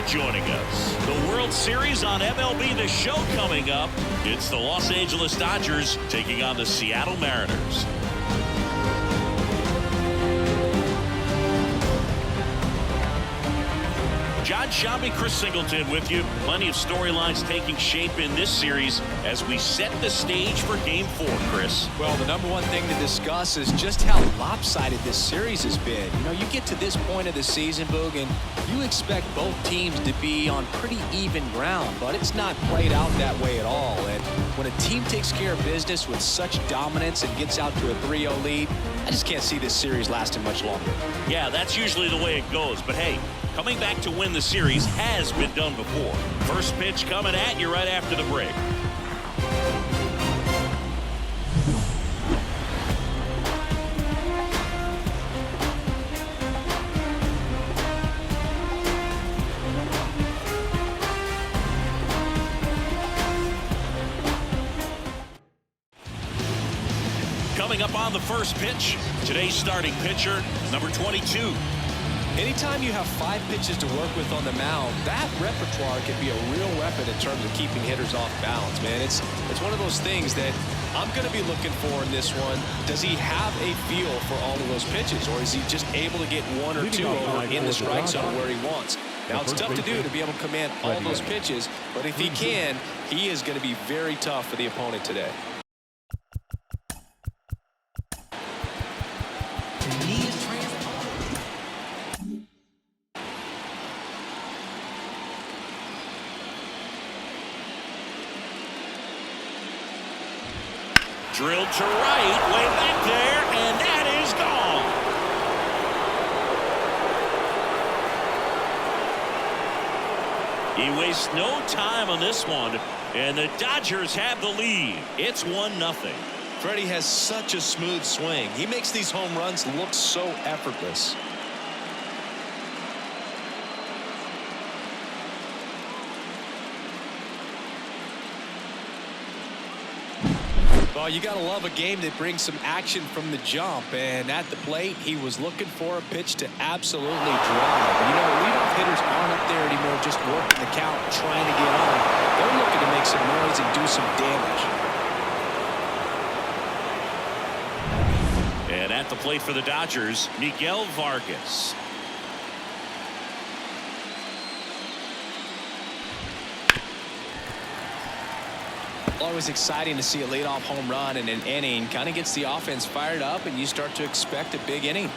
joining us. The World Series on MLB The Show coming up. It's the Los Angeles Dodgers taking on the Seattle Mariners. John Sciambi, Chris Singleton with you. Plenty of storylines taking shape in this series as we set the stage for Game 4, Chris. Well, the number one thing to discuss is just how lopsided this series has been. You know, you get to this point of the season, Boog, and you expect both teams to be on pretty even ground, but it's not played out that way at all. And when a team takes care of business with such dominance and gets out to a 3-0 lead, I just can't see this series lasting much longer. Yeah, that's usually the way it goes. But hey, coming back to win the series has been done before. First pitch coming at you right after the break. Coming up on the first pitch, today's starting pitcher, number 22. Anytime you have 5 pitches to work with on the mound, that repertoire can be a real weapon in terms of keeping hitters off balance, man. It's one of those things that I'm going to be looking for in this one. Does he have a feel for all of those pitches, or is he just able to get 1 or 2 over in the strike zone where he wants? Now, it's tough to do to be able to command all those pitches, but if he can, he is going to be very tough for the opponent today. Drilled to right, way back there, and that is gone. He wastes no time on this one, and the Dodgers have the lead. It's 1-0. Freddie has such a smooth swing. He makes these home runs look so effortless. Well, you got to love a game that brings some action from the jump, and at the plate, he was looking for a pitch to absolutely drive. You know, leadoff hitters aren't up there anymore just working the count, trying to get on. They're looking to make some noise and do some damage. And at the plate for the Dodgers, Miguel Vargas. Always exciting to see a leadoff home run in an inning. Kind of gets the offense fired up, and you start to expect a big inning.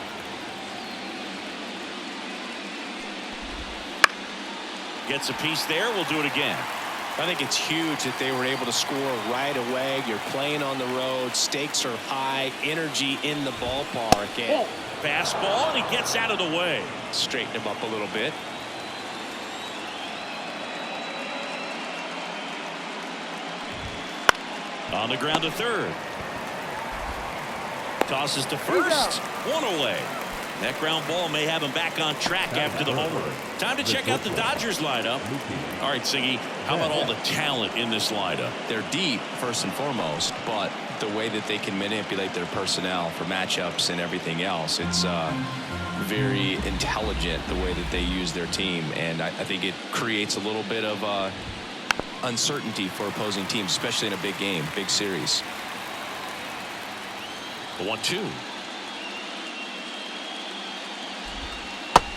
Gets a piece there. We'll do it again. I think it's huge that they were able to score right away. You're playing on the road. Stakes are high. Energy in the ballpark. And fastball, and he gets out of the way. Straighten him up a little bit. On the ground to third. Tosses to first. 1 away. That ground ball may have him back on track after the homer. Time to check out the Dodgers lineup. All right, Siggy, how about all the talent in this lineup? They're deep, first and foremost, but the way that they can manipulate their personnel for matchups and everything else, it's very intelligent the way that they use their team, and I think it creates a little bit of uncertainty for opposing teams, especially in a big game, big series. The 1-2.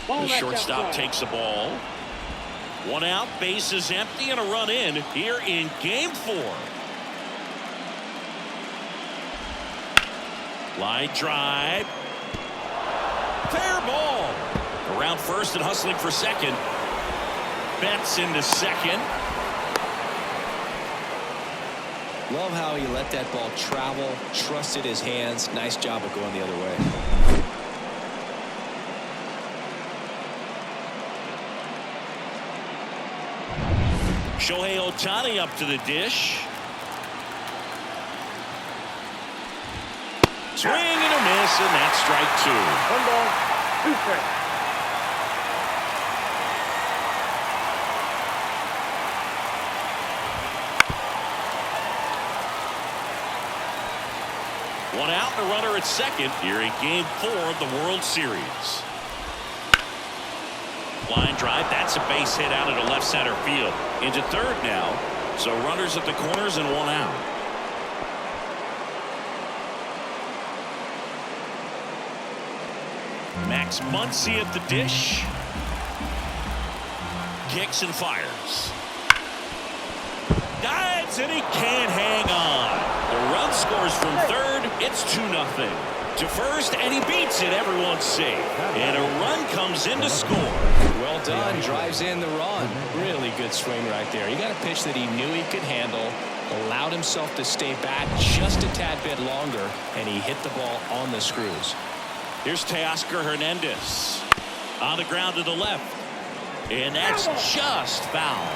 The shortstop takes the ball. 1 out, base is empty, and a run in here in Game 4. Line drive. Fair ball. Around first and hustling for second. Betts into second. Love how he let that ball travel, trusted his hands. Nice job of going the other way. Shohei Ohtani up to the dish. Swing and a miss, and that's strike 2. 1 ball, 2 strikes. One out, and a runner at second here in Game 4 of the World Series. Line drive. That's a base hit out into left center field. Into third now. So runners at the corners and one out. Max Muncy at the dish. Kicks and fires. Dives and he can't hang on. The run scores from third. It's 2-0. To first, and he beats it. Everyone's safe. And a run comes in to score. Well done. Drives in the run. Really good swing right there. He got a pitch that he knew he could handle, allowed himself to stay back just a tad bit longer, and he hit the ball on the screws. Here's Teoscar Hernandez. On the ground to the left. And that's just foul.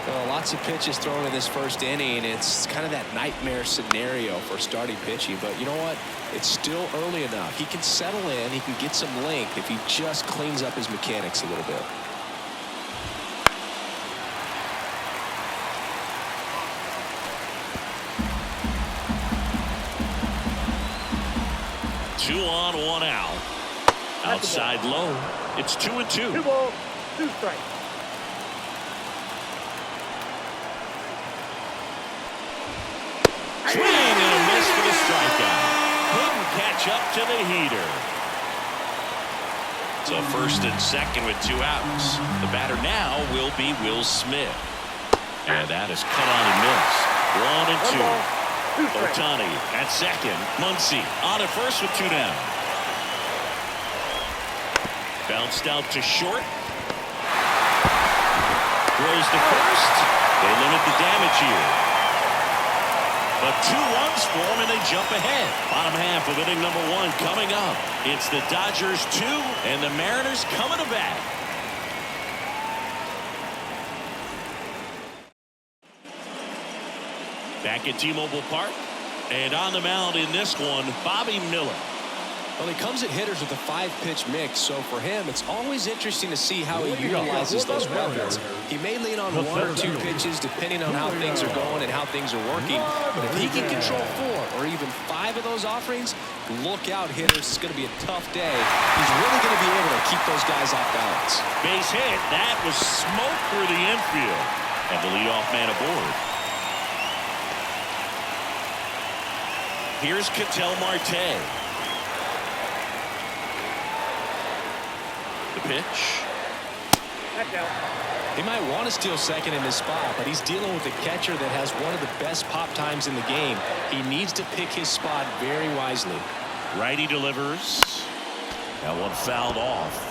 Well, lots of pitches thrown in this first inning. It's kind of that nightmare scenario for starting pitching. But you know what? It's still early enough. He can settle in. He can get some length if he just cleans up his mechanics a little bit. Two on, one out. Outside low. It's 2-2. 2 balls, 2 strikes. Swing and a miss for the strikeout. Couldn't catch up to the heater. So first and second with 2 outs. The batter now will be Will Smith. And that is cut on and missed. 1 and 2. 1 ball, 2 strikes. Ohtani at second. Muncy on at first with 2 down. Bounced out to short. Throws to first. They limit the damage here. But 2 runs for them and they jump ahead. Bottom half of inning number 1 coming up. It's the Dodgers 2 and the Mariners coming to bat. Back at T-Mobile Park. And on the mound in this one, Bobby Miller. Well, he comes at hitters with a 5-pitch mix, so for him, it's always interesting to see how he utilizes those weapons. He may lean on 1 or 2 pitches depending on how things are going and how things are working, but if he can control 4 or even 5 of those offerings, look out, hitters. It's going to be a tough day. He's really going to be able to keep those guys off balance. Base hit. That was smoke through the infield. And the leadoff man aboard. Here's Ketel Marte. The pitch. That's out. He might want to steal second in this spot, but he's dealing with a catcher that has one of the best pop times in the game. He needs to pick his spot very wisely. Righty delivers. That one fouled off.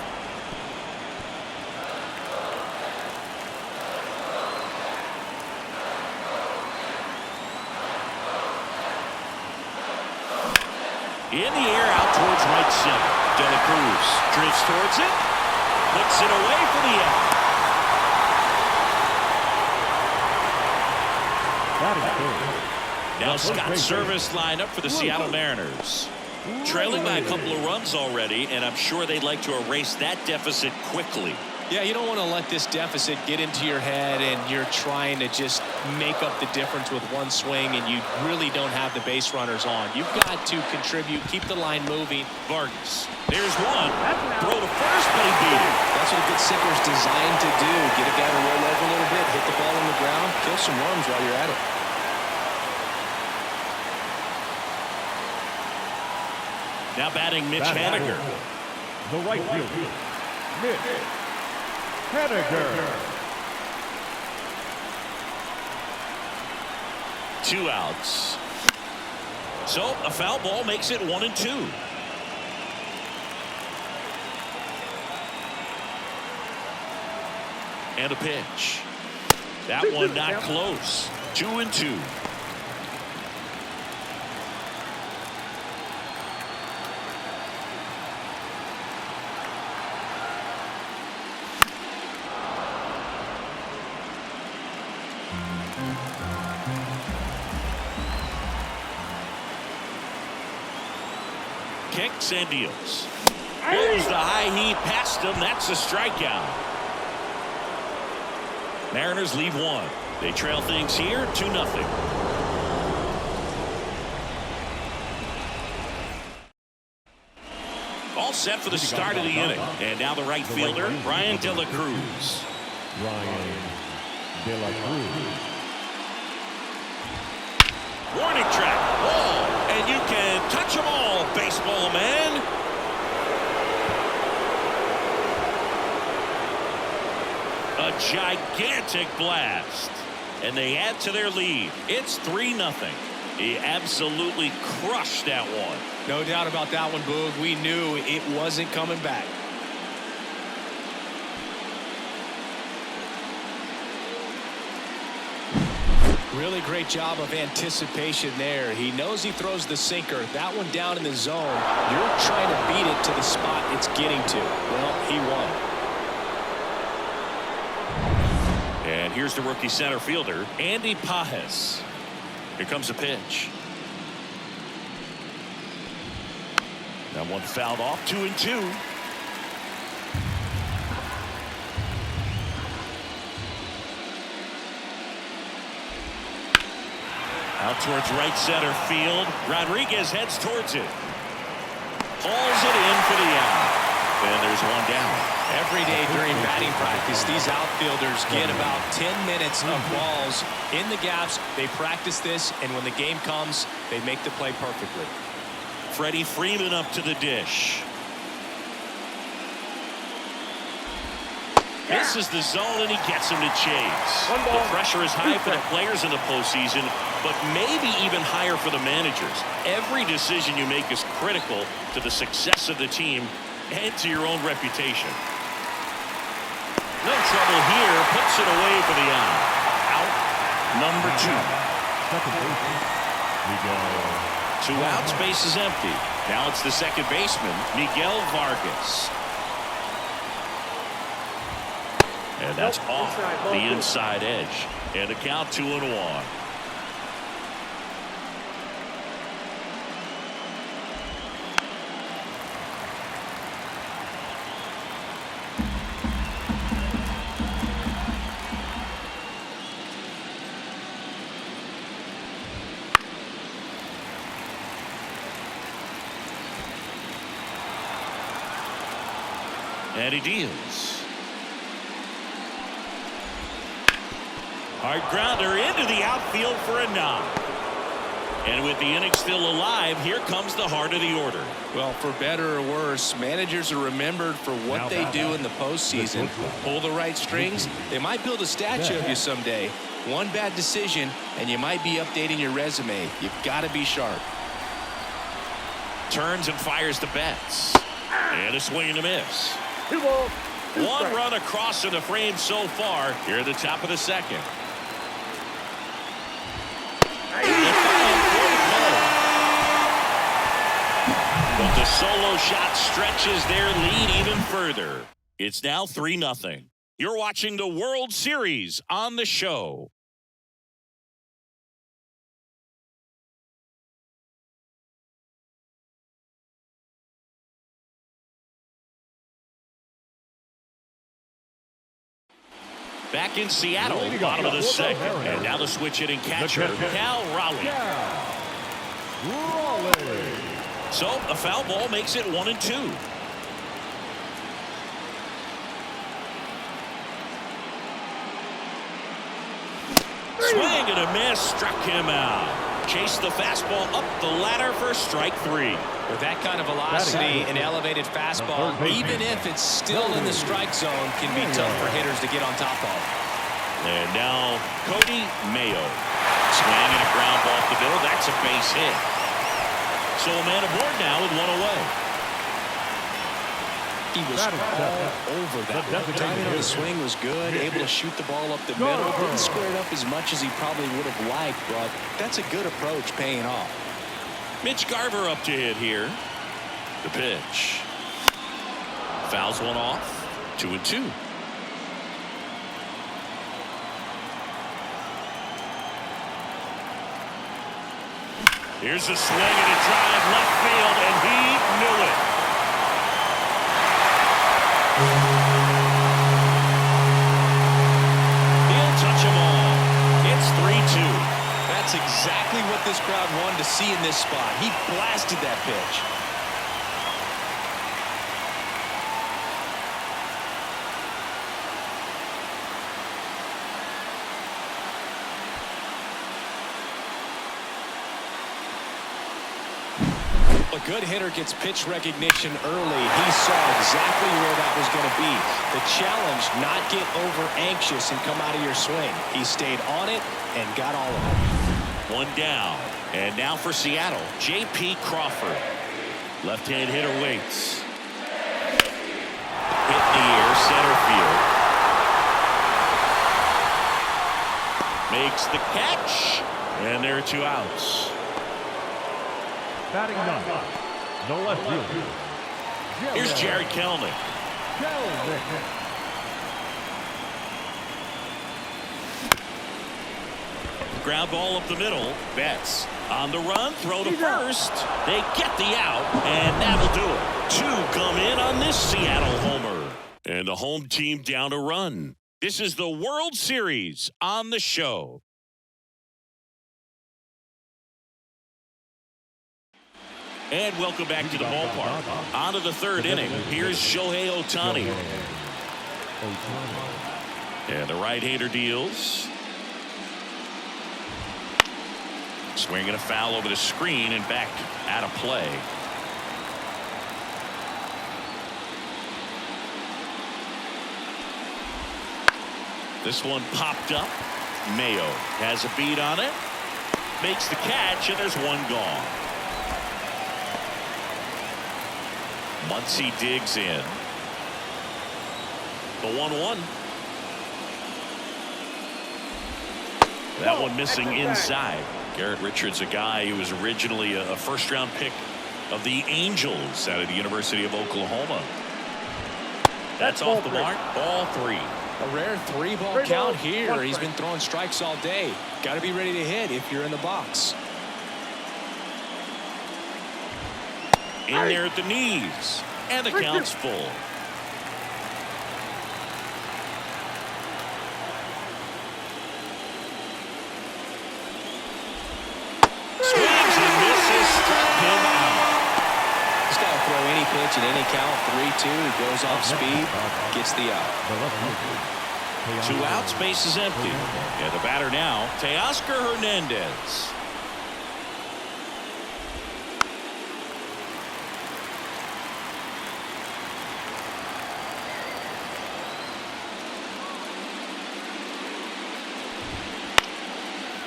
In the air out towards right center. De La Cruz drifts towards it. Puts it away for the out. Now Scott Service lined up for the Seattle Mariners. Trailing by a couple of runs already, and I'm sure they'd like to erase that deficit quickly. Yeah, you don't want to let this deficit get into your head and you're trying to just make up the difference with one swing and you really don't have the base runners on. You've got to contribute, keep the line moving. Vargas, there's one. Throw to first, but he beat it. That's what a good sinker's designed to do. Get a guy to roll over a little bit, hit the ball on the ground, kill some runs while you're at it. Now batting Mitch Haniger. The right fielder, Mitch Haniger. 2 outs. So a foul ball makes it 1 and 2. And a pitch. That one not close. 2 and 2. Kicks and deals. Goes the high heat past him. That's a strikeout. Mariners leave 1. They trail things here 2-0. All set for the start of the inning. And now the right fielder, Brian De La Cruz. Ryan De La Cruz. Warning track, ball, and you can touch them all, baseball man. A gigantic blast, and they add to their lead. It's 3-0. He absolutely crushed that one. No doubt about that one, Boog. We knew it wasn't coming back. Really great job of anticipation there. He knows he throws the sinker. That one down in the zone. You're trying to beat it to the spot it's getting to. Well, he won. And here's the rookie center fielder, Andy Pages. Here comes a pitch. That one fouled off, 2-2. Out towards right center field. Rodriguez heads towards it. Hauls it in for the out. And there's one down. Every day during batting practice, these outfielders get about 10 minutes of balls in the gaps. They practice this, and when the game comes, they make the play perfectly. Freddie Freeman up to the dish. Misses the zone, and he gets him to chase. The pressure is high for the players in the postseason, but maybe even higher for the managers. Every decision you make is critical to the success of the team and to your own reputation. No trouble here. Puts it away for the out. Out number 2. Second baseman, Miguel. 2 outs, base is empty. Now it's the second baseman, Miguel Vargas. And that's off the inside edge. And the count 2-1. And he deals. Hard grounder into the outfield for a knock. And with the inning still alive, here comes the heart of the order. Well, for better or worse, managers are remembered for what they do in the postseason. Pull the right strings. They might build a statue of you someday. One bad decision, and you might be updating your resume. You've got to be sharp. Turns and fires the bats. And a swing and a miss. 2 balls, 2 One strikes. run across in the frame so far here at the top of the second. But the solo shot stretches their lead even further. It's now 3-0. You're watching the World Series on the show. Back in Seattle, bottom of the second. And now the switch hitting catcher, Cal Raleigh. So a foul ball makes it 1-2. Swing and a miss, struck him out. Chased the fastball up the ladder for strike 3. With that kind of velocity, an elevated fastball, even if it's still in the strike zone, can be tough for hitters to get on top of. And now Cody Mayo. Swinging a ground ball off the middle. That's a base hit. So a man aboard now with 1 away. He was all over that. The timing of the swing was good, able to shoot the ball up the middle. Didn't square it up as much as he probably would have liked, but that's a good approach paying off. Mitch Garver up to hit here. The pitch. Fouls one off. 2-2. Here's a swing and a drive left field, and he knew it. He'll touch them all. It's 3-2. That's exactly what this crowd wanted to see in this spot. He blasted that pitch. A good hitter gets pitch recognition early. He saw exactly where that was going to be. The challenge, not get over anxious and come out of your swing. He stayed on it and got all of it. One down. And now for Seattle, J.P. Crawford. Left-hand hitter waits. Hit in the air, center field. Makes the catch. And there are 2 outs. Batting ninth, the left fielder. Here's Jared Kelenic. Ground ball up the middle. Betts on the run. Throw to first. They get the out, and that'll do it. 2 come in on this Seattle homer. And the home team down a run. This is the World Series on the show. And welcome back to the ballpark. On to the 3rd inning. Here's Shohei Ohtani. And the right-hander deals. Swinging a foul over the screen and back out of play. This one popped up. Mayo has a beat on it. Makes the catch, and there's 1 gone. Muncy digs in. The 1-1. That one missing inside. Garrett Richards, a guy who was originally a first-round pick of the Angels out of the University of Oklahoma. That's off the mark. Ball 3. A rare 3-ball count here. He's been throwing strikes all day. Got to be ready to hit if you're in the box. In there at the knees. And the count's full. Swings and misses. Struck him out. He's got to throw any pitch at any count. 3-2. He goes off speed. Gets the out. 2 outs. Base is empty. And the batter now, Teoscar Hernandez.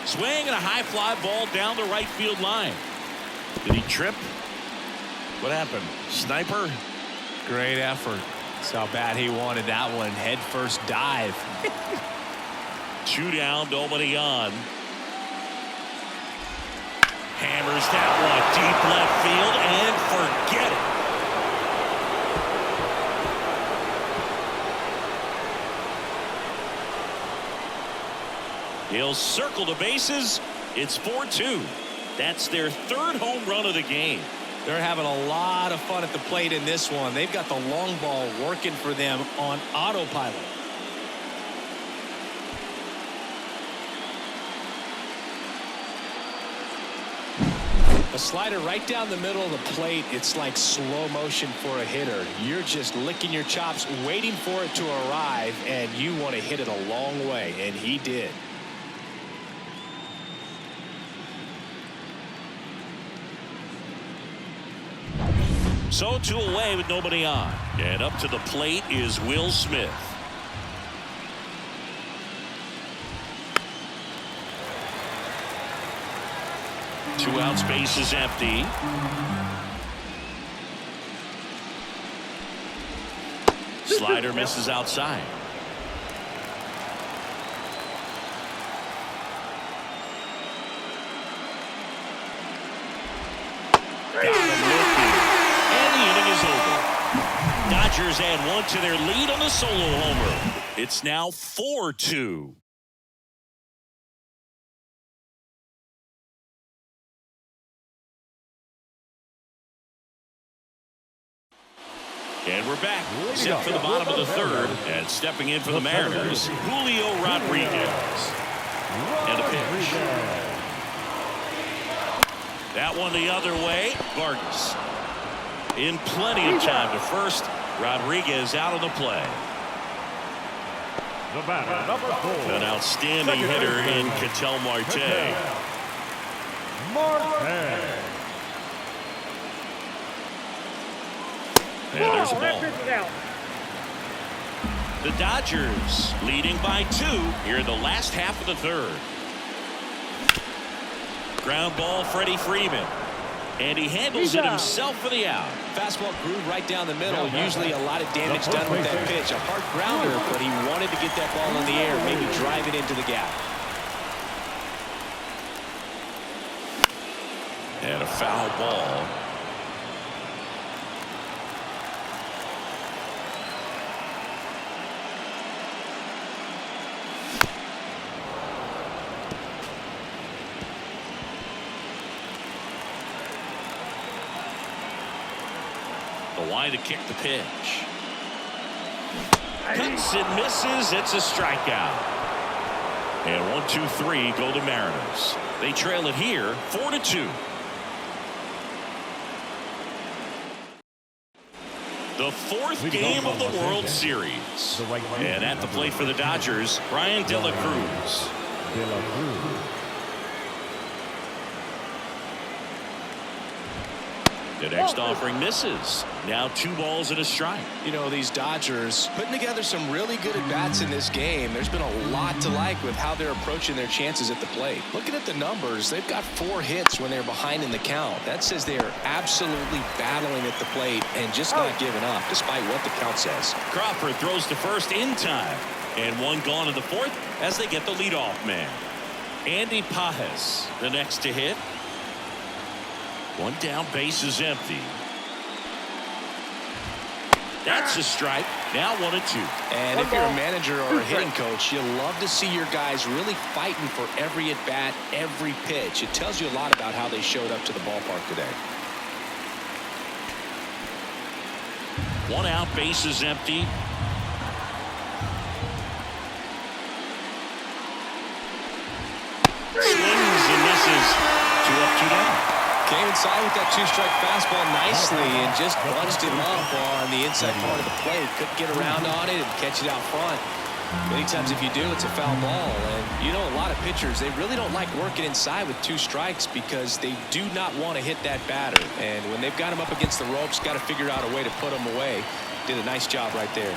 Swing and a high fly ball down the right field line. Did he trip? What happened? Sniper? Great effort. That's how bad he wanted that one. Head first dive. 2 down, nobody on. Hammers that one deep left field and forget it. He'll circle the bases. It's 4-2. That's their 3rd home run of the game. They're having a lot of fun at the plate in this one. They've got the long ball working for them on autopilot. A slider right down the middle of the plate. It's like slow motion for a hitter. You're just licking your chops, waiting for it to arrive, and you want to hit it a long way, and he did. So 2 away with nobody on. And up to the plate is Will Smith. Two outs, base is empty. Slider misses outside. Dodgers add 1 to their lead on the solo homer. It's now 4-2. And we're back, set for the bottom of the 3rd, and stepping in for the Mariners, Julio Rodriguez. And a pitch. That one the other way, Vargas. In plenty of time to first. Rodriguez out of the play. The batter, number 4. An outstanding hitter in Ketel Marte. And there's the That ball. pitch is out. The Dodgers leading by 2 here in the last half of the third. Ground ball, Freddie Freeman. And he handles it himself for the out. Fastball groove right down the middle. Usually a lot of damage done with that pitch. A hard grounder, but he wanted to get that ball in the air, maybe drive it into the gap. And a foul ball. The line to kick the pitch. Cuts and misses. It's a strikeout. And 1-2-3 go to Mariners. They trail it here 4-2. The fourth game of the World Series. And at the plate for the Dodgers, Brian De La Cruz. The next offering misses. Now 2 balls and a strike. You know, these Dodgers putting together some really good at-bats in this game. There's been a lot to like with how they're approaching their chances at the plate. Looking at the numbers, they've got 4 hits when they're behind in the count. That says they are absolutely battling at the plate and just not giving up, despite what the count says. Crawford throws to first in time. And 1 gone in the 4th as they get the leadoff man. Andy Pages, the next to hit. 1 down, base is empty. That's a strike. Now 1-2. And if you're a manager or a hitting coach, you love to see your guys really fighting for every at-bat, every pitch. It tells you a lot about how they showed up to the ballpark today. 1 out, base is empty. Swings and misses. 2 up, 2 down. Came inside with that 2-strike fastball nicely and just bunched him up on the inside part of the plate. Couldn't get around on it and catch it out front. Many times if you do, it's a foul ball. And you know, a lot of pitchers, they really don't like working inside with 2 strikes because they do not want to hit that batter. And when they've got him up against the ropes, got to figure out a way to put him away. Did a nice job right there.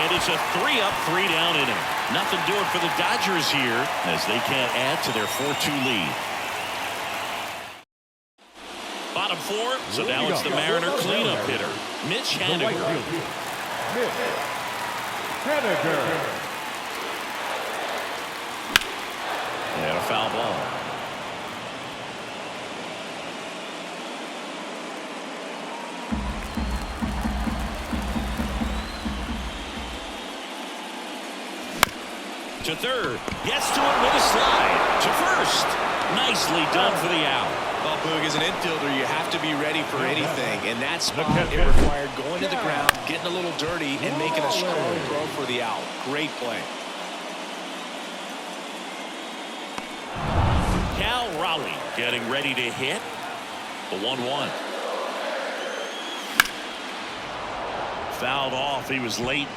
It's a 3-up, 3-down inning. Nothing doing for the Dodgers here as they can't add to their 4-2 lead. Bottom 4, so now it's the Mariner cleanup hitter, Mitch Haniger. Mitch Haniger. And a foul ball. To third, gets to it with a slide. To first, nicely done for the out. Well, Boog, as an infielder, you have to be ready for anything. And that spot, it required going to the ground, getting a little dirty, and making a strong throw for the out. Great play. Cal Raleigh getting ready to hit. The 1-1. Fouled off. He was late.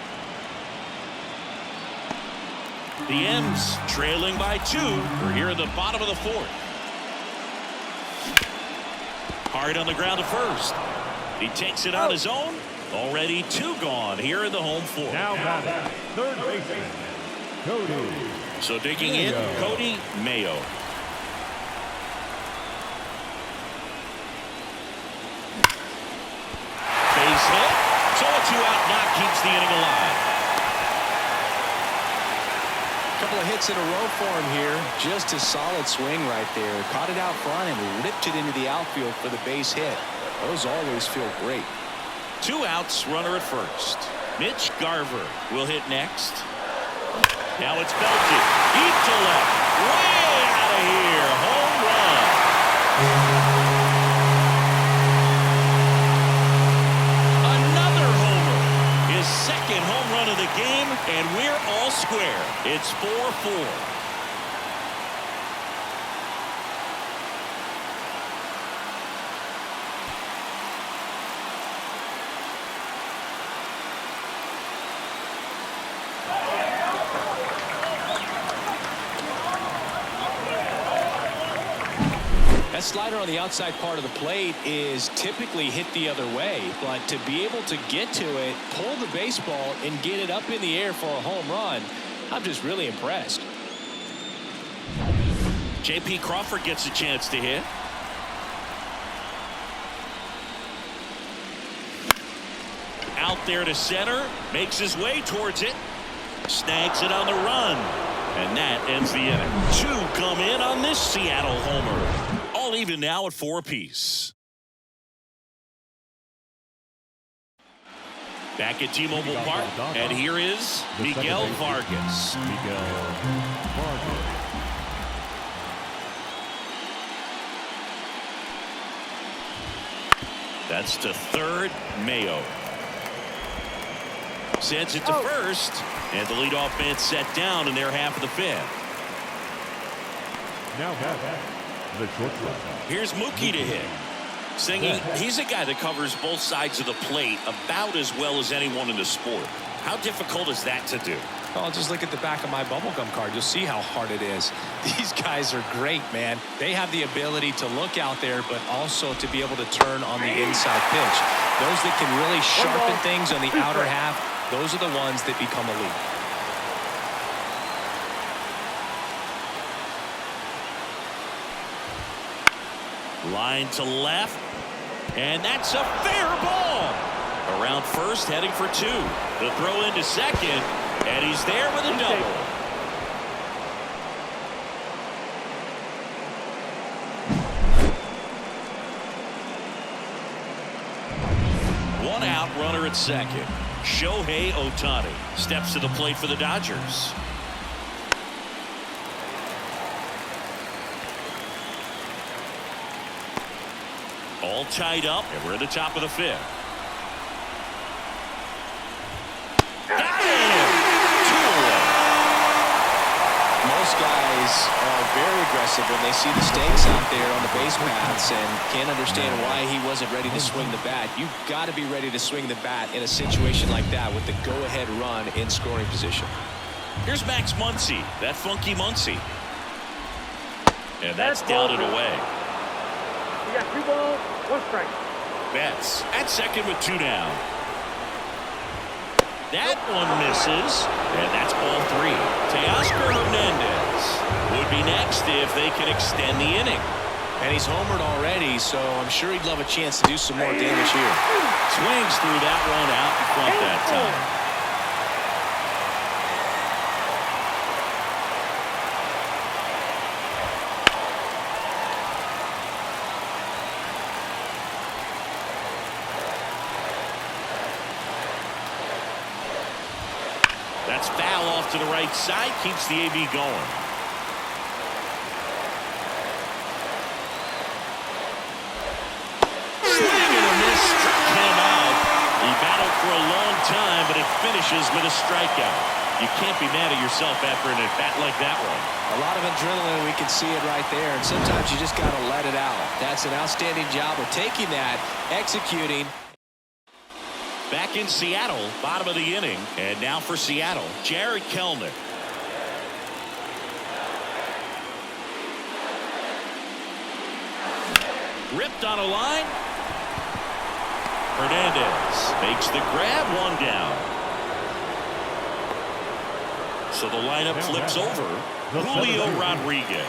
The M's trailing by 2. We're here in the bottom of the 4th. Hard on the ground to first. He takes it on his own. Already 2 gone here in the home 4th. Now batting, third baseman, Cody. So digging in, Cody Mayo. Base hit. So a 2-out knock keeps the inning alive. Couple of hits in a row for him here. Just a solid swing right there. Caught it out front and ripped it into the outfield for the base hit. Those always feel great. 2 outs, runner at first. Mitch Garver will hit next. Now it's belted. Deep to left. Way out of here. Home run. Another homer. His 2nd home run of the game, and we're all square. It's 4-4. That slider on the outside part of the plate is typically hit the other way, but to be able to get to it, pull the baseball, and get it up in the air for a home run, I'm just really impressed. J.P. Crawford gets a chance to hit. Out there to center, makes his way towards it, snags it on the run, and that ends the inning. Two come in on this Seattle homer. All even now at 4 apiece. Back at T-Mobile Park, and here is Miguel Vargas. That's to third, Mayo. Sends it to first, and the leadoff man set down in their half of the fifth. Now the shortstop. Here's Mookie to hit. Singing, he's a guy that covers both sides of the plate about as well as anyone in the sport. How difficult is that to do? Oh, just look at the back of my bubblegum card. You'll see how hard it is. These guys are great, man. They have the ability to look out there, but also to be able to turn on the inside pitch. Those that can really sharpen things on the outer half, those are the ones that become elite. Line to left, and that's a fair ball. Around first, heading for two. The throw into second, and he's there with a double. One out, runner at second. Shohei Ohtani steps to the plate for the Dodgers. All tied up, and we're at the top of the fifth. Got him! 2 away. Most guys are very aggressive when they see the stakes out there on the base paths and can't understand why he wasn't ready to swing the bat. You've got to be ready to swing the bat in a situation like that with the go-ahead run in scoring position. Here's Max Muncy, that funky Muncy. And that's down and away. You got 2 balls, 1 strike. Betts at second with 2 down. That one misses, and that's ball 3. Teoscar Hernandez would be next if they can extend the inning. And he's homered already, so I'm sure he'd love a chance to do some more damage here. Swings through that one out in front that time. That's foul off to the right side, keeps the AB going. Swing and a miss, struck him out. He battled for a long time, but it finishes with a strikeout. You can't be mad at yourself after an at-bat like that one. A lot of adrenaline, we can see it right there, and sometimes you just got to let it out. That's an outstanding job of taking that, executing. Back in Seattle, bottom of the inning. And now for Seattle, Jared Kelenic. Ripped on a line. Hernandez makes the grab, 1 down. So the lineup flips over. Julio Rodriguez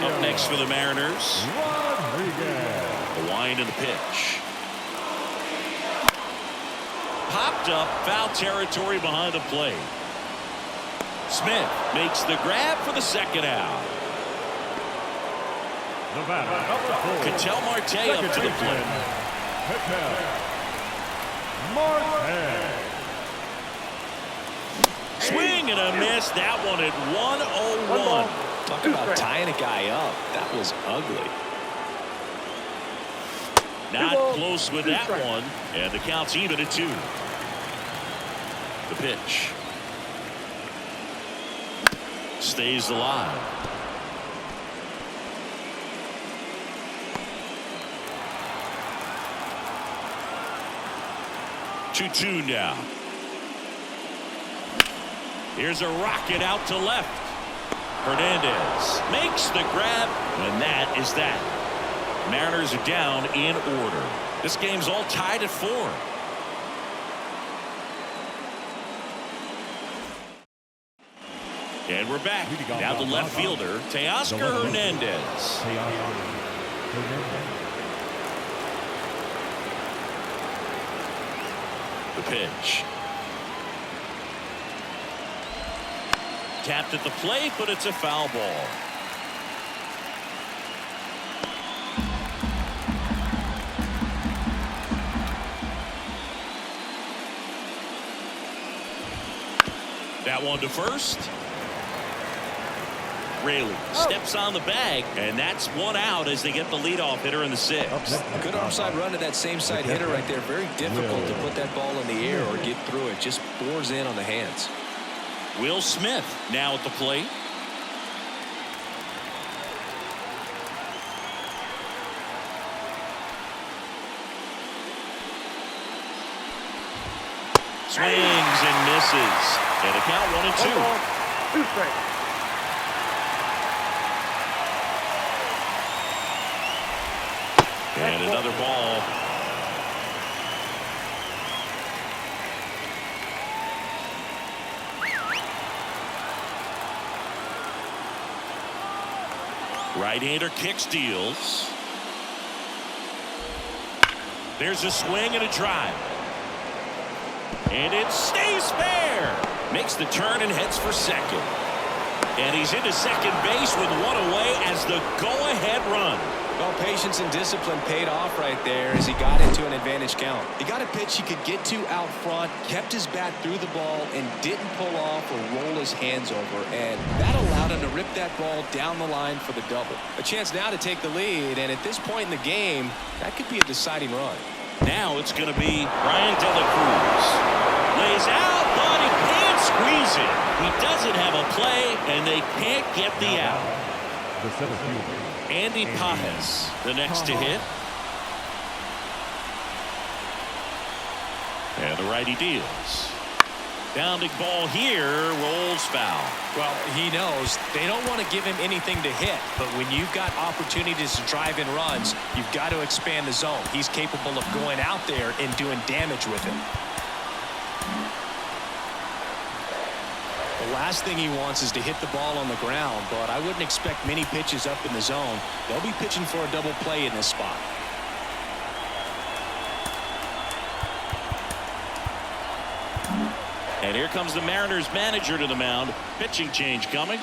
up next for the Mariners. The wind and the pitch. Popped up, foul territory behind the plate. Smith makes the grab for the second out. Ketel Marte up to the plate. Swing and a miss. That one at 101. Talk about tying a guy up. That was ugly. Not close with that one, and the count's even at 2. The pitch stays alive. Two now. Here's a rocket out to left. Hernandez makes the grab, and that is that. Mariners are down in order. This game's all tied at 4. And we're back. Now the left fielder, Teoscar Hernandez. The pitch. Tapped at the plate, but it's a foul ball. That one to first. Raley steps on the bag, and that's one out as they get the leadoff hitter in the 6th. Good onside run to that same side hitter right there. Very difficult to put that ball in the air or get through it. Just bores in on the hands. Will Smith now at the plate. Swings and misses. And a count 1-2. 2 strikes. And another ball. Right-hander kick steals. There's a swing and a drive. And it stays fair. Makes the turn and heads for second. And he's into second base with one away as the go-ahead run. Well, patience and discipline paid off right there as he got into an advantage count. He got a pitch he could get to out front, kept his bat through the ball, and didn't pull off or roll his hands over. And that allowed him to rip that ball down the line for the double. A chance now to take the lead, and at this point in the game, that could be a deciding run. Now it's going to be Brian De La Cruz. Lays out, but he can't squeeze it. He doesn't have a play, and they can't get the out. The center fielder, Andy Pages, the next to hit. And the righty deals. Bounding ball here, rolls foul. Well, he knows they don't want to give him anything to hit, but when you've got opportunities to drive in runs, you've got to expand the zone. He's capable of going out there and doing damage with him. The last thing he wants is to hit the ball on the ground, but I wouldn't expect many pitches up in the zone. They'll be pitching for a double play in this spot. And here comes the Mariners manager to the mound. Pitching change coming.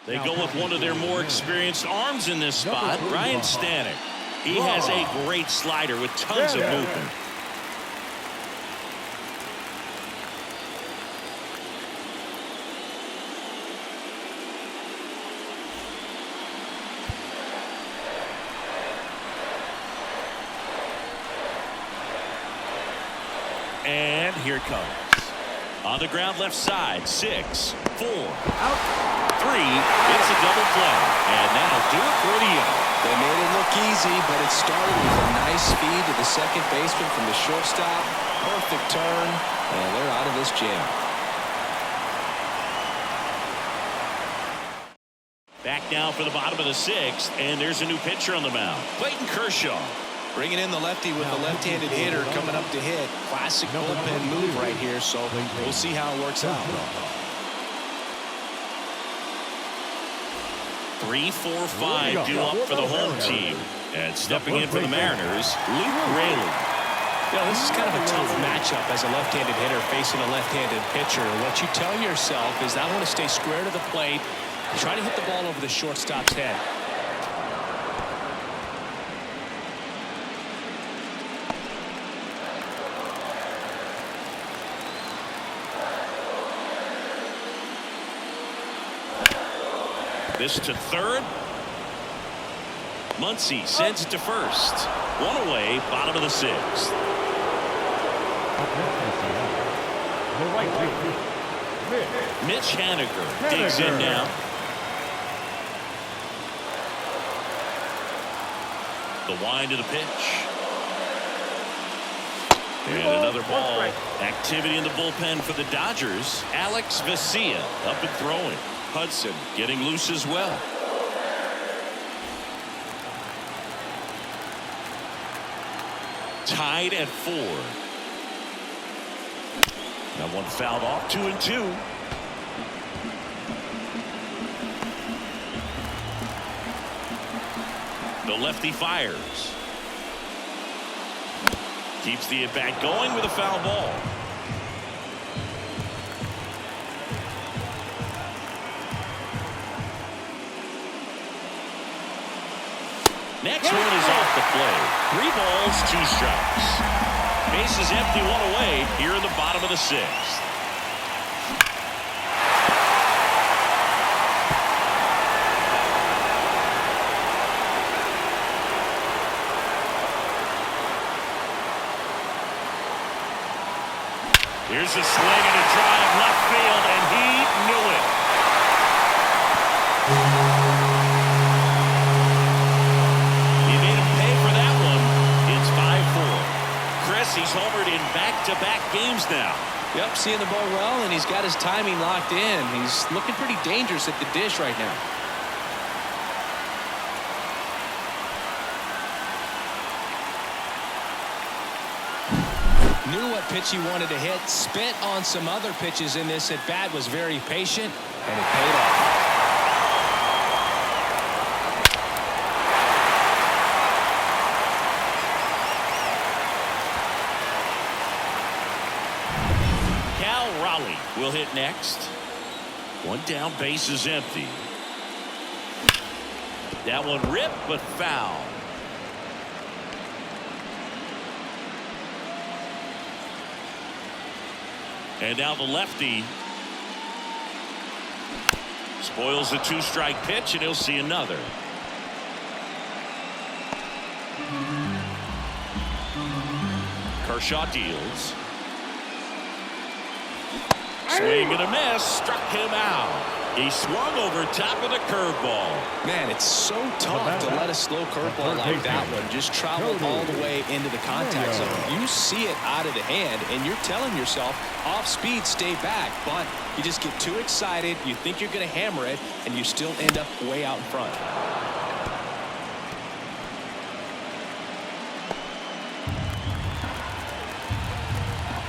They go with one of their more experienced arms in this spot, Ryan Stanek. He has a great slider with tons of movement. And here it comes. On the ground left side, 6, 4, out, 3. It's a double play. And that'll do it for the inning. They made it look easy, but it started with a nice speed to the second baseman from the shortstop. Perfect turn, and they're out of this jam. Back now for the bottom of the 6th, and there's a new pitcher on the mound, Clayton Kershaw. Bringing in the lefty with the left-handed hitter coming up to hit. Classic bullpen move right here, so we'll see how it works out. 3, 4, 5 due up for the home team. And stepping in for the Mariners, Luke Raley. You know, this is kind of a tough matchup as a left-handed hitter facing a left-handed pitcher. What you tell yourself is I want to stay square to the plate, try to hit the ball over the shortstop's head. This to third. Muncy sends it to first. One away, bottom of the 6th. the right fielder, Mitch Haniger digs in now. The wind of the pitch. And another ball. Activity in the bullpen for the Dodgers. Alex Vesia up and throwing. Hudson getting loose as well. Tied at 4. That one fouled off. 2-2. The lefty fires. Keeps the at-bat going with a foul ball. Next one is off the plate. 3 balls, 2 strikes. Bases empty, 1 away here in the bottom of the 6th. Here's a swing and a drive left field, and he knew it. He made him pay for that one. It's 5-4. Chris, he's homered in back-to-back games now. Yep, seeing the ball well, and he's got his timing locked in. He's looking pretty dangerous at the dish right now. Knew what pitch he wanted to hit. Spent on some other pitches in this at bat. Was very patient, and it paid off. Cal Raleigh will hit next. 1 down, base is empty. That one ripped, but foul. And now the lefty spoils the 2-strike pitch, and he'll see another. Kershaw deals. Swing and a miss. Struck him out. He swung over top of the curveball. Man, it's so tough to let a slow curveball like that one just travel all the way into the contact zone. You see it out of the hand, and you're telling yourself, off speed, stay back. But you just get too excited. You think you're going to hammer it, and you still end up way out in front.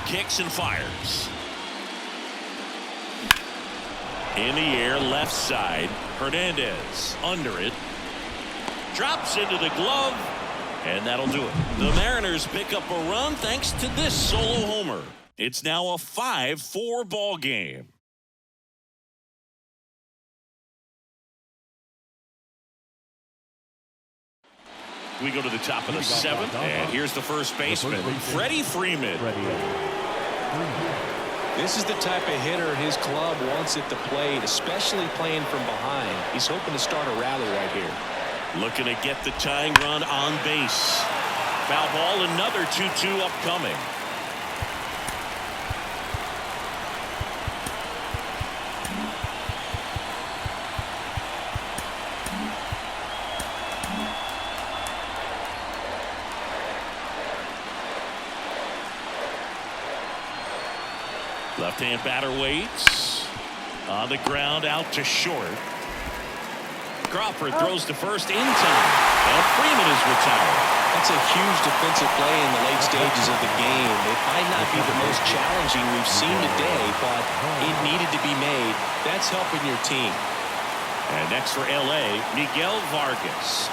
Kicks and fires. In the air, left side. Hernandez under it. Drops into the glove, and that'll do it. The Mariners pick up a run thanks to this solo homer. It's now a 5-4 ball game. We go to the top of the 7th, and here's the first baseman, Freddie Freeman. This is the type of hitter his club wants at the plate, especially playing from behind. He's hoping to start a rally right here. Looking to get the tying run on base. Foul ball, another 2-2 upcoming. Left-hand batter waits. On the ground, out to short. Crawford throws to first in time. And Freeman is retired. That's a huge defensive play in the late stages of the game. It might not be the most challenging we've seen today, but it needed to be made. That's helping your team. And next for L.A., Miguel Vargas.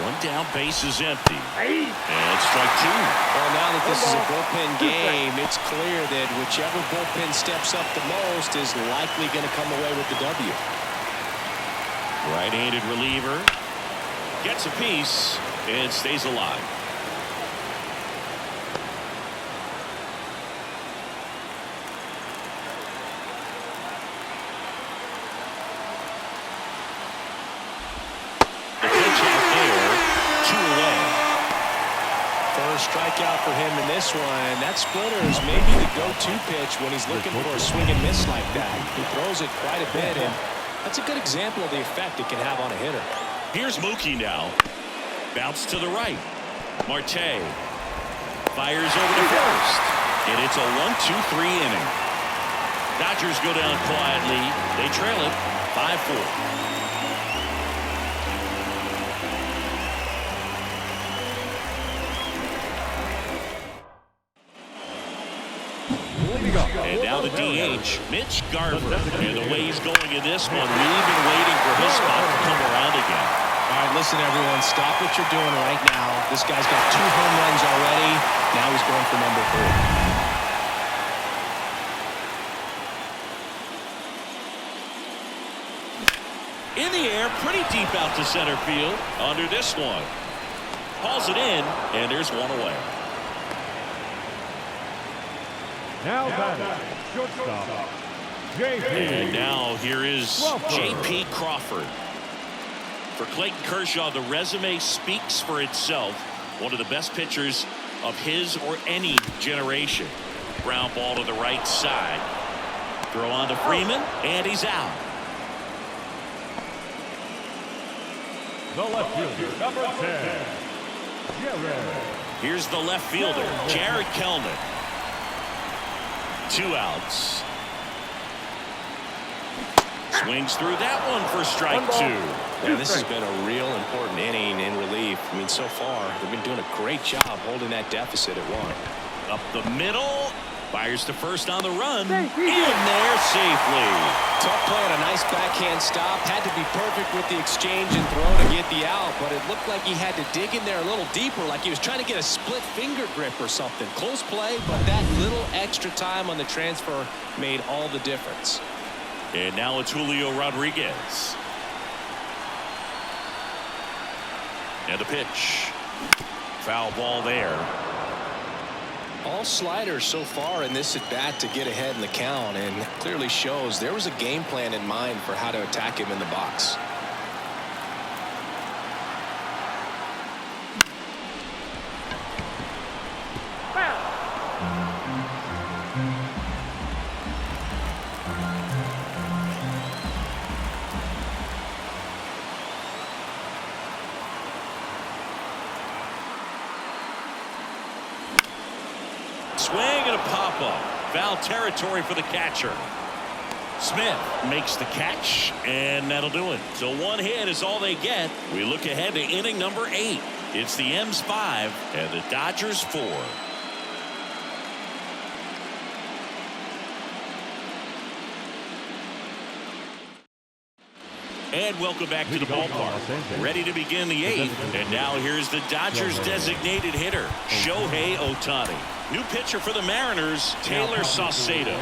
1 down, base is empty. And strike 2. Well, now that this is a bullpen game, it's clear that whichever bullpen steps up the most is likely going to come away with the W. Right-handed reliever. Gets a piece and stays alive. Strikeout for him in this one. That splitter is maybe the go-to pitch when he's looking for a swing and miss like that. He throws it quite a bit, and That's a good example of the effect it can have on a hitter. Here's Mookie now. Bounce to the right. Marte fires over to first. And it's a 1-2-3 inning. Dodgers go down quietly. They trail it 5-4. And now the DH, Mitch Garver. And the way he's going in this one, we've been waiting for his spot to come around again. All right, listen, everyone. Stop what you're doing right now. This guy's got 2 home runs already. Now he's going for number 3. In the air, pretty deep out to center field. Under this one. Hauls it in, and there's one away. Now batting, shortstop, J.P. And now here is J.P. Crawford. For Clayton Kershaw, the resume speaks for itself. One of the best pitchers of his or any generation. Ground ball to the right side. Throw on to Freeman, and he's out. The left fielder, number 10, Jared. Here's the left fielder, Jared Kelenic. 2 outs. Swings through that one for strike 2. Yeah, this has been a real important inning in relief. I mean, so far, they've been doing a great job holding that deficit at 1. Up the middle. Fires to first on the run. In there safely. Tough play on a nice backhand stop. Had to be perfect with the exchange and throw to get the out, but it looked like he had to dig in there a little deeper, like he was trying to get a split finger grip or something. Close play, but that little extra time on the transfer made all the difference. And now it's Julio Rodriguez. And the pitch. Foul ball there. All sliders so far in this at bat to get ahead in the count, and clearly shows there was a game plan in mind for how to attack him in the box. Swing and a pop-up. Foul territory for the catcher. Smith makes the catch, and that'll do it. So 1 hit is all they get. We look ahead to inning number 8. It's the M's 5 and the Dodgers 4. And welcome back to the ballpark. Ready to begin the 8th. And now here's the Dodgers designated hitter, Shohei Ohtani. New pitcher for the Mariners, Taylor Saucedo.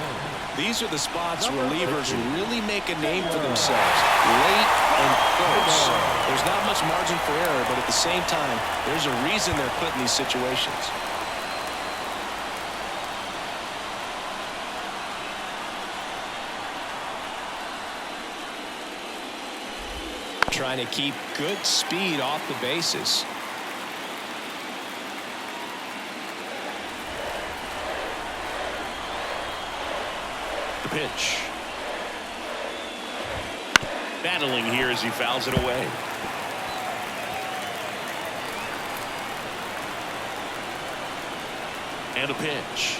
These are the spots relievers really make a name for themselves. Late and close. There's not much margin for error, but at the same time, there's a reason they're put in these situations. Trying to keep good speed off the bases. The pitch. Battling here as he fouls it away. And a pitch.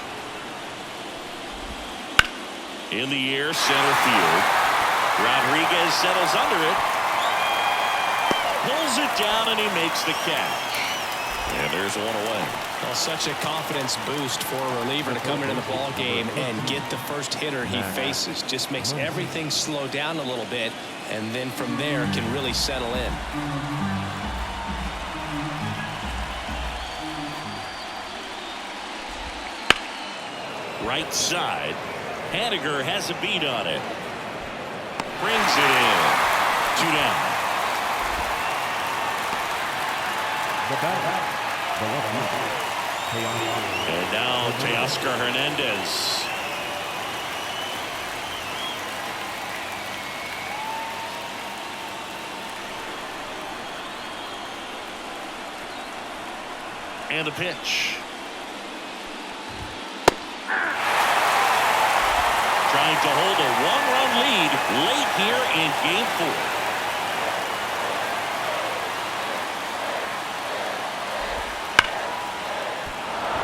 In the air, center field. Rodriguez settles under it. Pulls it down, and he makes the catch. And there's one away. Well, such a confidence boost for a reliever to come into the ball game and get the first hitter he faces. Just makes everything slow down a little bit, and then from there can really settle in. Right side. Haniger has a beat on it. Brings it in. 2 down. And now Teoscar Hernandez. And a pitch. Trying to hold a 1-run lead late here in Game 4.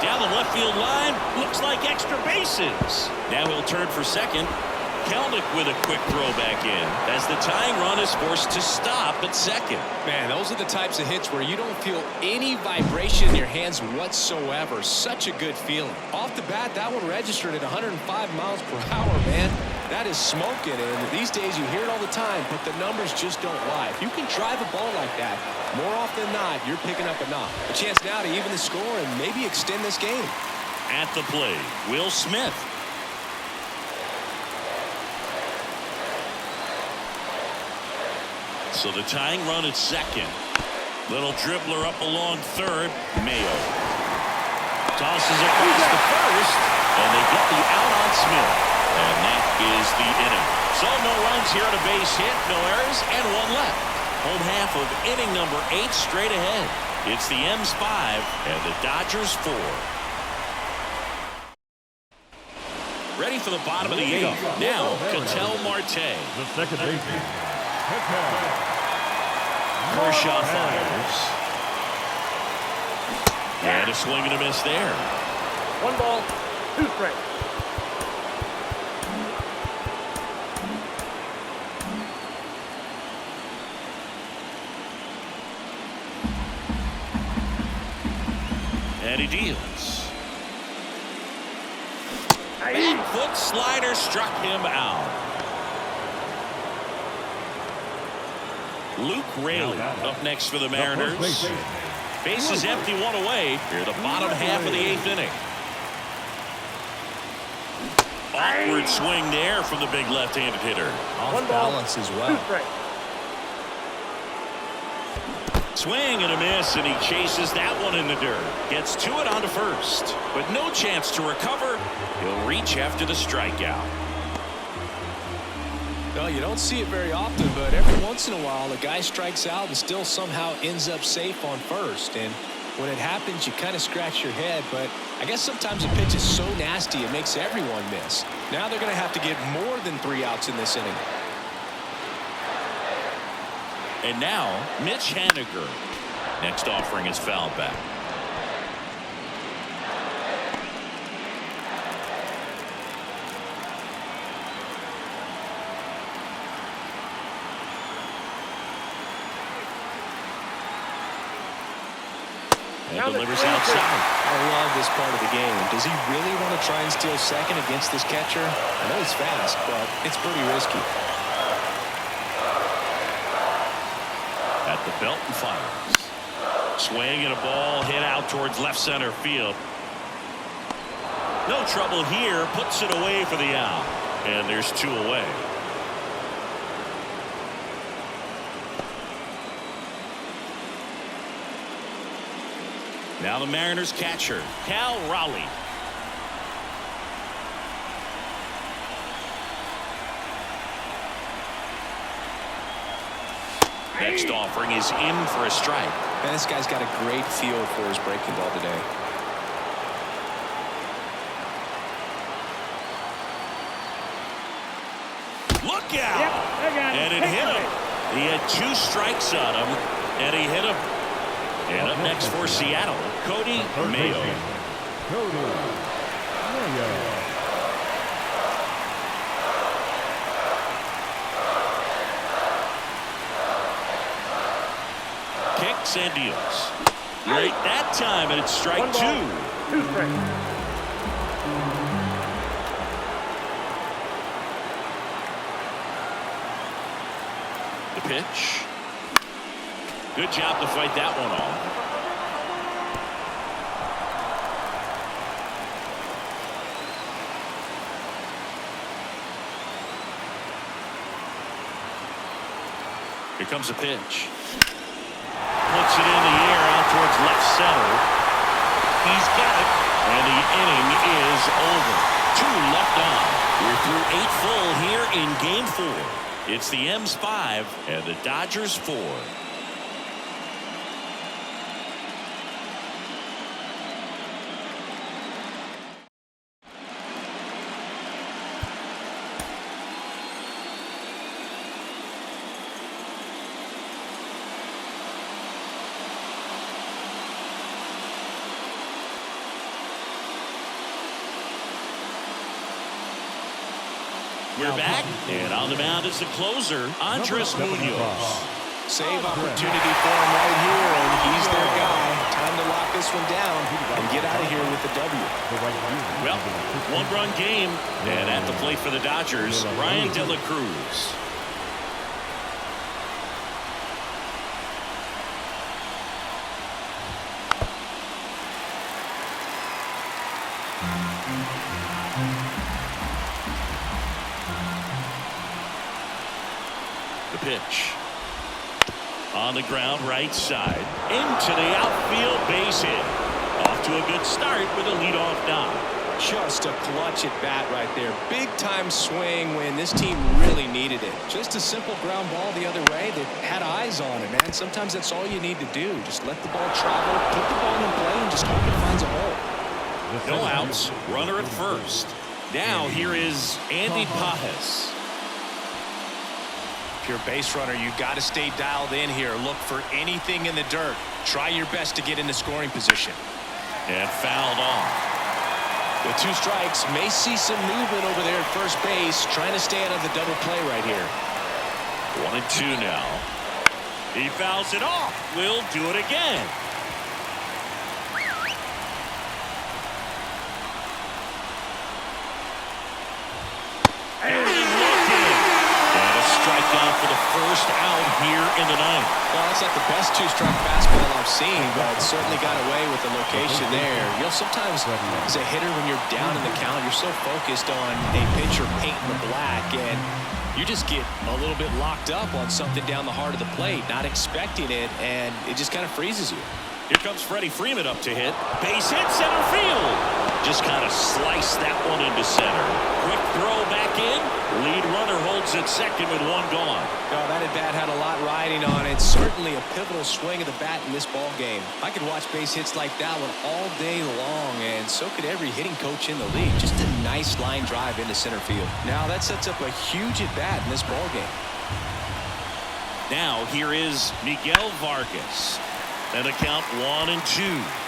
Down the left field line, looks like extra bases. Now he'll turn for second. Kelnick with a quick throw back in as the tying run is forced to stop at second. Man, those are the types of hits where you don't feel any vibration in your hands whatsoever. Such a good feeling. Off the bat, that one registered at 105 miles per hour, man. That is smoking, and these days you hear it all the time, but the numbers just don't lie. If you can drive a ball like that, more often than not, you're picking up a knock. A chance now to even the score and maybe extend this game. At the plate, Will Smith. So the tying run at second. Little dribbler up along third. Mayo tosses across the first, and they get the out on Smith. And that is the inning. So no runs here on a base hit, no errors, and one left. Home half of inning number 8 straight ahead. It's the M's 5 and the Dodgers 4. Ready for the bottom of the 8th. Now, Ketel Marte. The second baseman, Kershaw fires. And a swing and a miss there. 1 ball, 2 strikes. And he deals. Back foot slider struck him out. Luke Raley up next for the Mariners. Bases empty, 1 away. Here the bottom half of the 8th inning. Awkward swing there from the big left-handed hitter. Off balance as well. 2 strikes. Swing and a miss, and he chases that one in the dirt. Gets to it onto first, but no chance to recover. He'll reach after the strikeout. Well, you don't see it very often, but every once in a while, a guy strikes out and still somehow ends up safe on first. And when it happens, you kind of scratch your head. But I guess sometimes a pitch is so nasty, it makes everyone miss. Now they're going to have to get more than 3 outs in this inning. And now, Mitch Haniger. Next offering is fouled back. And delivers outside. I love this part of the game. Does he really want to try and steal second against this catcher? I know he's fast, but it's pretty risky. At the belt and fires. Swing and a ball hit out towards left center field. No trouble here. Puts it away for the out. And there's 2 away. Now the Mariners catcher, Cal Raleigh. Next offering is in for a strike. Man, this guy's got a great feel for his breaking ball today. Look out! Yep, I got it. And it hit him. He had 2 strikes on him, and he hit him. And up next for Seattle, Cody Mayo. Cody Mayo. Kicks and deals. Late that time, and it's strike 1 2. ball, 2 strikes. The pitch. Good job to fight that one off. Here comes a pitch. Puts it in the air out towards left center. He's got it. And the inning is over. 2 left on. We're through 8 full here in Game 4. It's the M's 5 and the Dodgers 4. We're back, and on the mound is the closer, Andres Munoz. Save opportunity for him right here, and he's their guy. Time to lock this one down and get out of here with the W. Well, one-run game, and at the plate for the Dodgers, Ryan De La Cruz. The pitch. On the ground, right side. Into the outfield, base hit. Off to a good start with a leadoff knock. Just a clutch at bat right there. Big time swing when this team really needed it. Just a simple ground ball the other way that had eyes on it, man. Sometimes that's all you need to do. Just let the ball travel, put the ball in play, and just hope it finds a hole. No outs, runner at first. Now here is Andy Pages. If you're a base runner, you've got to stay dialed in here. Look for anything in the dirt. Try your best to get into scoring position. And fouled off. With 2 strikes, may see some movement over there at first base, trying to stay out of the double play right here. 1-2 now. He fouls it off. We'll do it again. Strikeout for the first out here in the ninth. Well, that's not the best 2-strike fastball I've seen, but certainly got away with the location there. You know, sometimes as a hitter, when you're down in the count, you're so focused on a pitcher painting the black, and you just get a little bit locked up on something down the heart of the plate, not expecting it, and it just kind of freezes you. Here comes Freddie Freeman up to hit. Base hit, center field. Just kind of sliced that one into center. Quick throw back in. Lead runner holds at second with 1 gone. Oh, that at-bat had a lot riding on it. Certainly a pivotal swing of the bat in this ball game. I could watch base hits like that one all day long, and so could every hitting coach in the league. Just a nice line drive into center field. Now that sets up a huge at-bat in this ball game. Now here is Miguel Vargas. And the count 1-2.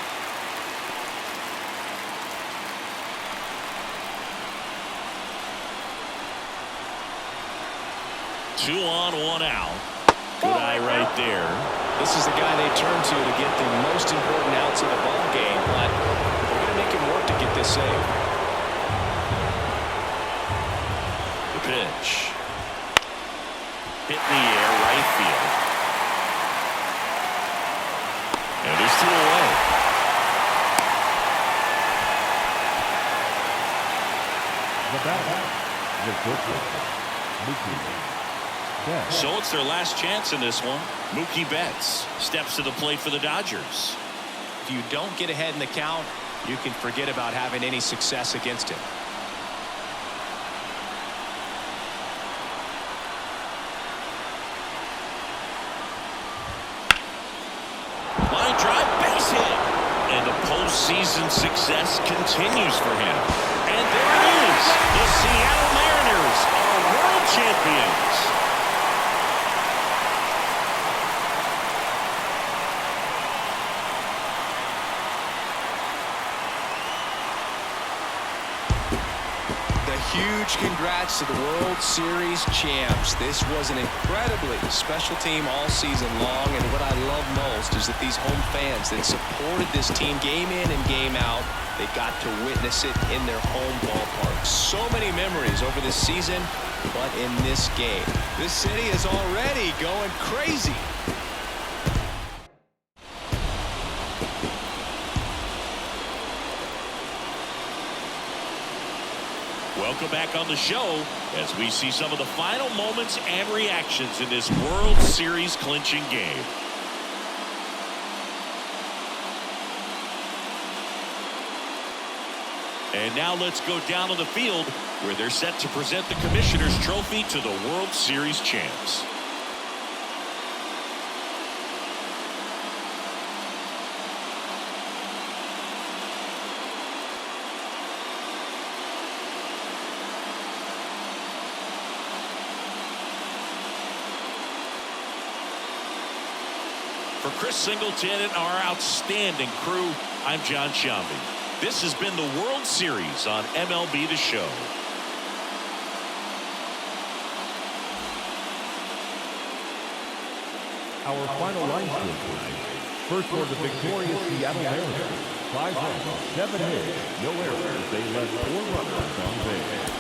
2 on, 1 out. Good eye right there. This is the guy they turn to get the most important outs of the ball game, but they're going to make him work to get this save. The pitch. Hit in the air, right field. And there's 2 away. The batter, Mookie. So it's their last chance in this one. Mookie Betts steps to the plate for the Dodgers. If you don't get ahead in the count, you can forget about having any success against him. Line drive, base hit. And the postseason success continues for him. And there it is. The Seattle Mariners are world champions. Huge congrats to the World Series champs. This was an incredibly special team all season long, and what I love most is that these home fans that supported this team game in and game out, they got to witness it in their home ballpark. So many memories over this season, but in this game, this city is already going crazy. Welcome back on the show as we see some of the final moments and reactions in this World Series clinching game. And now let's go down on the field where they're set to present the Commissioner's Trophy to the World Series champs. For Chris Singleton and our outstanding crew, I'm John Sciambi. This has been the World Series on MLB The Show. Our final line score tonight. First for the victorious Seattle Mariners. 5 runs, 7 hits, no errors. They left 4 runners on base.